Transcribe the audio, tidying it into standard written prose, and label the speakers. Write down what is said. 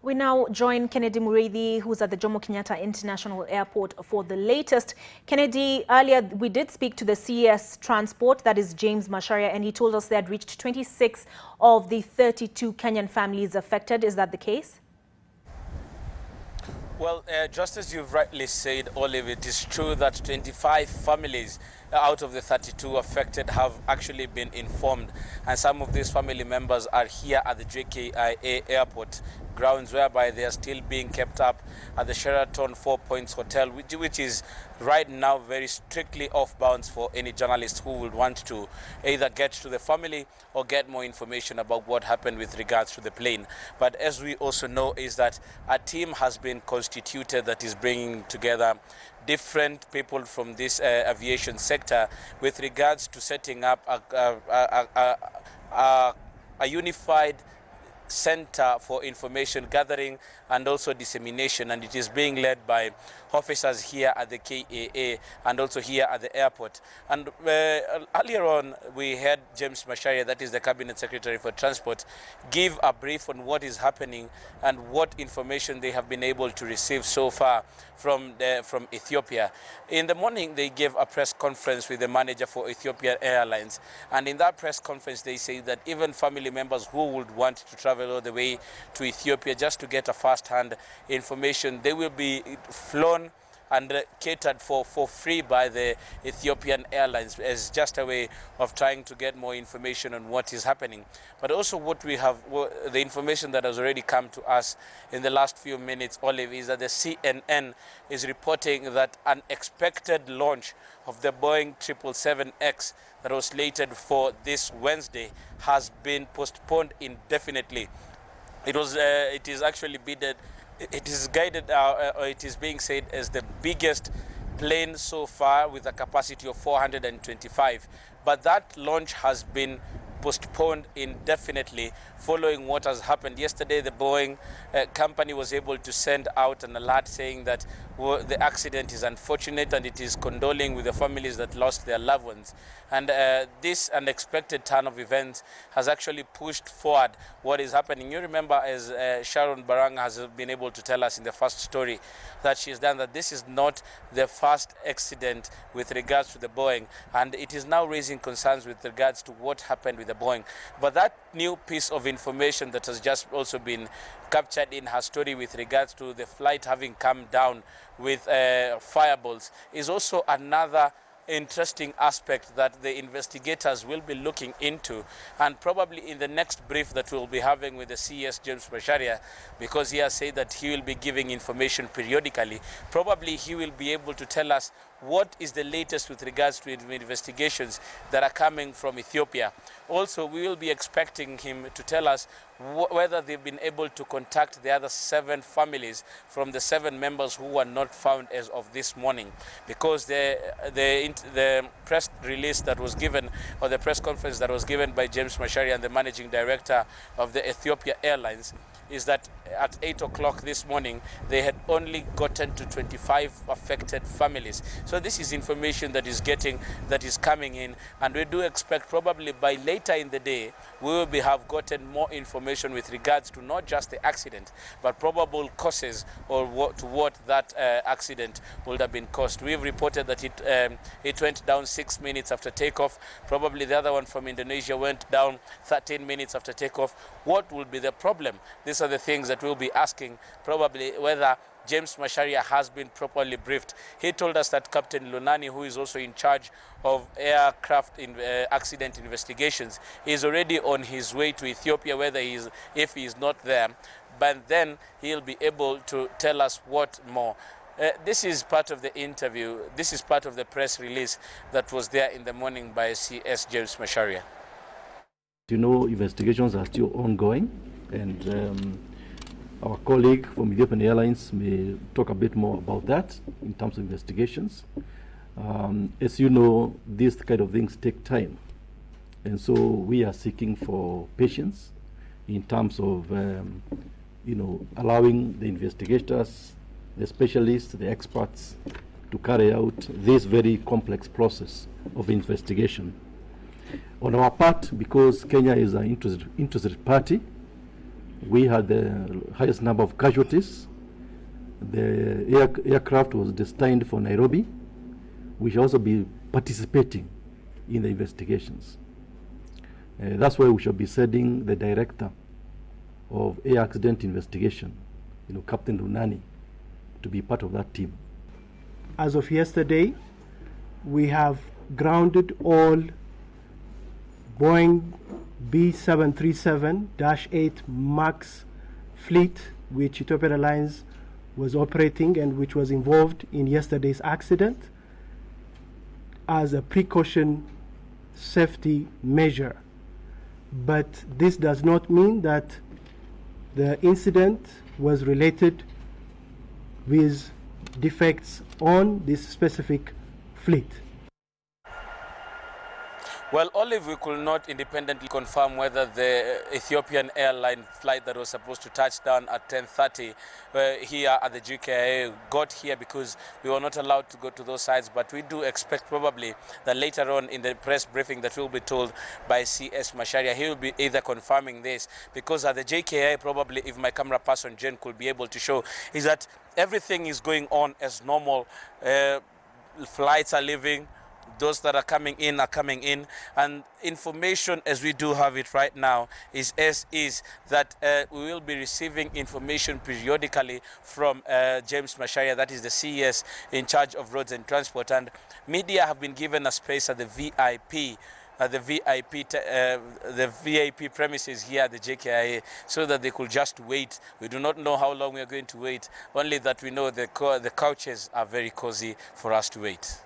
Speaker 1: We now join Kennedy Mureithi, who's at the Jomo Kenyatta International Airport, for the latest. Kennedy, earlier we did speak to the CES Transport, that is James Macharia, and he told us they had reached 26 of the 32 Kenyan families affected. Is that the case?
Speaker 2: Well, just as you've rightly said, Olive, it is true that 25 families out of the 32 affected have actually been informed, and some of these family members are here at the JKIA airport grounds, whereby they are still being kept up at the Sheraton 4 Points Hotel, which is right now very strictly off bounds for any journalist who would want to either get to the family or get more information about what happened with regards to the plane. But as we also know is that a team has been constituted that is bringing together different people from this aviation sector with regards to setting up a unified center for information gathering and also dissemination, and it is being led by officers here at the KAA and also here at the airport. And earlier on we had James Macharia, that is the Cabinet Secretary for Transport, give a brief on what is happening and what information they have been able to receive so far from Ethiopia. In the morning they gave a press conference with the manager for Ethiopian Airlines, and in that press conference they say that even family members who would want to travel all the way to Ethiopia just to get a first-hand information, they will be flown and catered for free by the Ethiopian Airlines as just a way of trying to get more information on what is happening. But also what we have, the information that has already come to us in the last few minutes, Olive, is that the CNN is reporting that an expected launch of the Boeing 777X that was slated for this Wednesday has been postponed indefinitely. It is actually bidded. It is guided, or it is being said as the biggest plane so far with a capacity of 425. But that launch has been postponed indefinitely following what has happened. Yesterday, the Boeing company was able to send out an alert saying that the accident is unfortunate and it is condoling with the families that lost their loved ones. And this unexpected turn of events has actually pushed forward what is happening. You remember, as Sharon Baranga has been able to tell us in the first story that she's done, that this is not the first accident with regards to the Boeing, and it is now raising concerns with regards to what happened with the Boeing. But that new piece of information that has just also been captured in her story with regards to the flight having come down with fireballs is also another interesting aspect that the investigators will be looking into, and probably in the next brief that we'll be having with the CS James Macharia, because he has said that he will be giving information periodically, probably he will be able to tell us what is the latest with regards to investigations that are coming from Ethiopia. Also, we will be expecting him to tell us whether they've been able to contact the other 7 families from the 7 members who were not found as of this morning, because the press release that was given, or the press conference that was given by James Macharia and the managing director of the Ethiopian Airlines, is that at 8 o'clock this morning, they had only gotten to 25 affected families. So this is information that is coming in, and we do expect probably by later in the day, we will have gotten more information with regards to not just the accident, but probable causes or what that accident would have been caused. We've reported that it went down 6 minutes after takeoff. Probably the other one from Indonesia went down 13 minutes after takeoff. What will be the problem? These are the things that we'll be asking, probably whether James Macharia has been properly briefed. He told us that Captain Lunani, who is also in charge of aircraft accident investigations, is already on his way to Ethiopia, if he is not there. But then he'll be able to tell us what more. This is part of the interview. This is part of the press release that was there in the morning by CS James Macharia.
Speaker 3: You know, investigations are still ongoing, and our colleague from Ethiopian Airlines may talk a bit more about that in terms of investigations. As you know, these kind of things take time, and so we are seeking for patience in terms of allowing the investigators, the specialists, the experts to carry out this very complex process of investigation. On our part, because Kenya is an interested party, We had the highest number of casualties. The aircraft was destined for Nairobi. We shall also be participating in the investigations. That's why we shall be sending the director of air accident investigation, Captain Runani, to be part of that team.
Speaker 4: As of yesterday, we have grounded all Boeing B737-8 MAX fleet, which Ethiopian Airlines was operating and which was involved in yesterday's accident, as a precaution safety measure. But this does not mean that the incident was related with defects on this specific fleet.
Speaker 2: Well, Olive, we could not independently confirm whether the Ethiopian Airlines flight that was supposed to touch down at 10:30 here at the GKIA got here because we were not allowed to go to those sites. But we do expect probably that later on in the press briefing that will be told by CS Macharia, he will be either confirming this, because at the JKIA, probably if my camera person Jen could be able to show, is that everything is going on as normal. Flights are leaving. Those that are coming in, and information as we do have it right now is that we will be receiving information periodically from James Macharia, that is the CES in charge of roads and transport, and media have been given a space at the VIP premises here at the JKIA, so that they could just wait. We do not know how long we are going to wait, only that we know the couches are very cozy for us to wait.